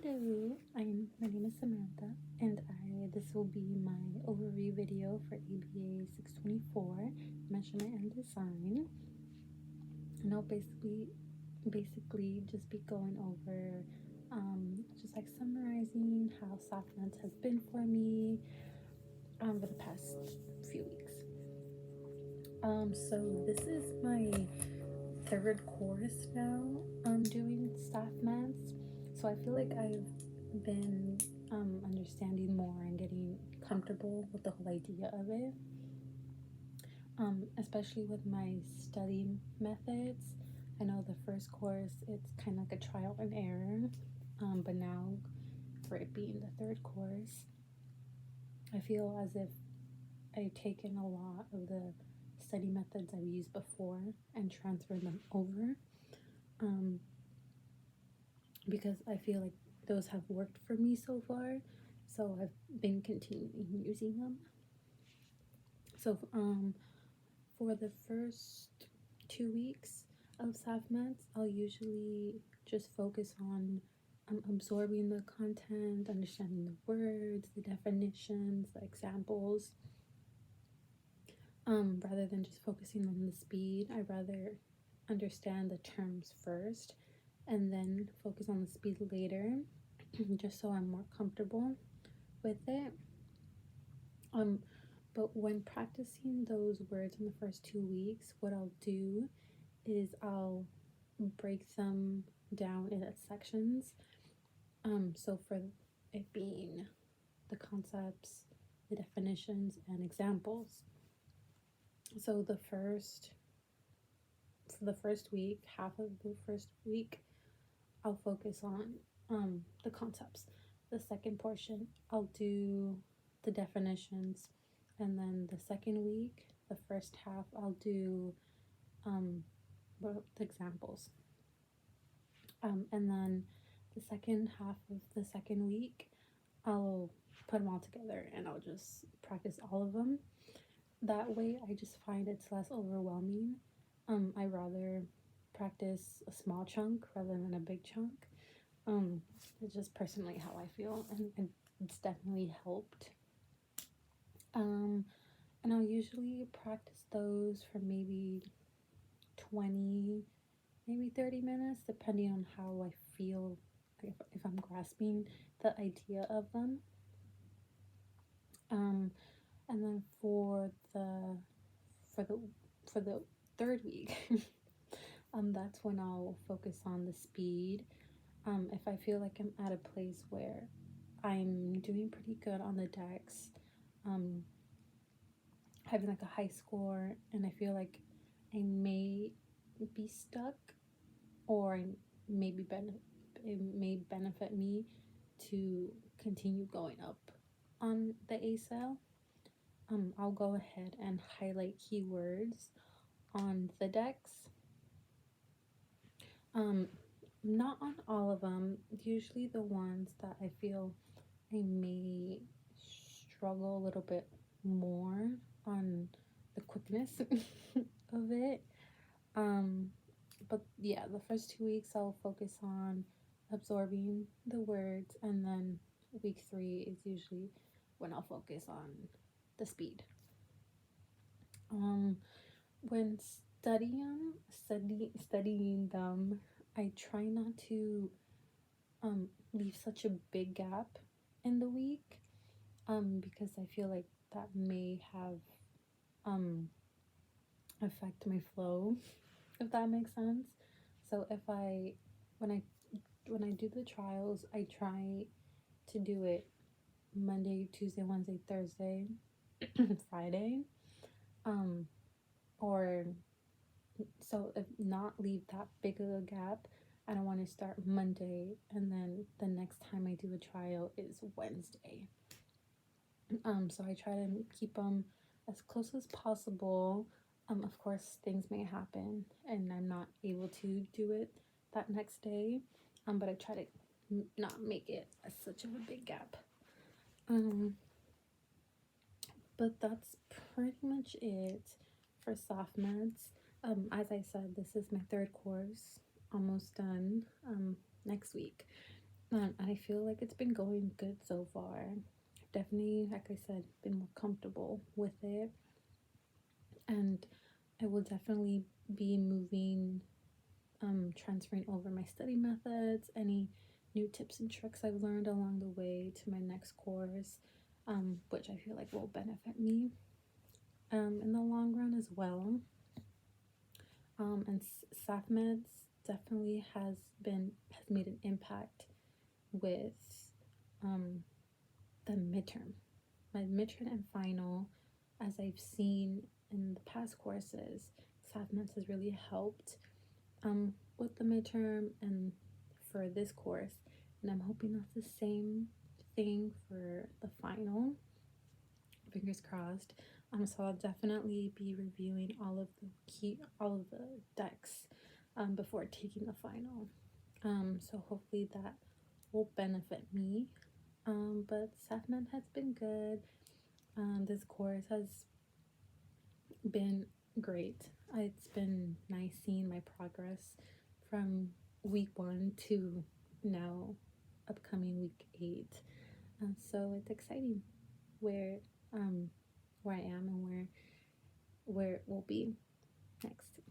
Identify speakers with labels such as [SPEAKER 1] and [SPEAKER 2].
[SPEAKER 1] Hello, my name is Samantha, and this will be my overview video for ABA 624 Measurement and Design. And I'll basically just be going over just like summarizing how SoftMeds has been for me for the past few weeks. So this is my third course now doing SoftMeds. So I feel like I've been understanding more and getting comfortable with the whole idea of it, especially with my study methods. I know the first course, it's kind of like a trial and error, but now for it being the third course, I feel as if I've taken a lot of the study methods I've used before and transferred them over, because I feel like those have worked for me so far, so I've been continuing using them. So for the first 2 weeks of SoftMeds, I'll usually just focus on absorbing the content, understanding the words, the definitions, the examples, rather than just focusing on the speed. I'd rather understand the terms first and then focus on the speed later, just so I'm more comfortable with it. But when practicing those words in the first 2 weeks, what I'll do is I'll break them down into sections. So for it being the concepts, the definitions, and examples. So for the first week, half of the first week, I'll focus on the concepts. The second portion, I'll do the definitions, and then the second week, the first half, I'll do the examples. And then the second half of the second week, I'll put them all together and I'll just practice all of them. That way, I just find it's less overwhelming. I rather practice a small chunk rather than a big chunk. It's just personally how I feel, and it's definitely helped. And I'll usually practice those for maybe 20, maybe 30 minutes, depending on how I feel, if I'm grasping the idea of them. And then for the third week, that's when I'll focus on the speed. If I feel like I'm at a place where I'm doing pretty good on the decks, having like a high score, and I feel like I may be stuck, or it may benefit me to continue going up on the ASAL, I'll go ahead and highlight keywords on the decks. Not on all of them, usually the ones that I feel I may struggle a little bit more on the quickness of it. But yeah, the first 2 weeks I'll focus on absorbing the words, and then week 3 is usually when I'll focus on the speed. When studying them, I try not to leave such a big gap in the week, because I feel like that may have affect my flow, if that makes sense. So when I do the trials, I try to do it Monday, Tuesday, Wednesday, Thursday, Friday, or so if not leave that big of a gap. I don't want to start Monday and then the next time I do a trial is Wednesday. So I try to keep them as close as possible. Of course, things may happen and I'm not able to do it that next day, but I try to not make it such of a big gap. But that's pretty much it for SoftMeds. As I said, this is my third course, almost done next week. And I feel like it's been going good so far. Definitely, like I said, been more comfortable with it. And I will definitely be transferring over my study methods, any new tips and tricks I've learned along the way to my next course, which I feel like will benefit me in the long run as well. And SAFMEDS definitely has made an impact with um, the midterm, my midterm and final. As I've seen in the past courses, SAFMEDS has really helped with the midterm and for this course, and I'm hoping that's the same thing for the final. Fingers crossed. So I'll definitely be reviewing all of the decks before taking the final. So hopefully that will benefit me. But SAFMED has been good. This course has been great. It's been nice seeing my progress from week 1 to now, upcoming week 8. So it's exciting where um, where I am and where it will be next.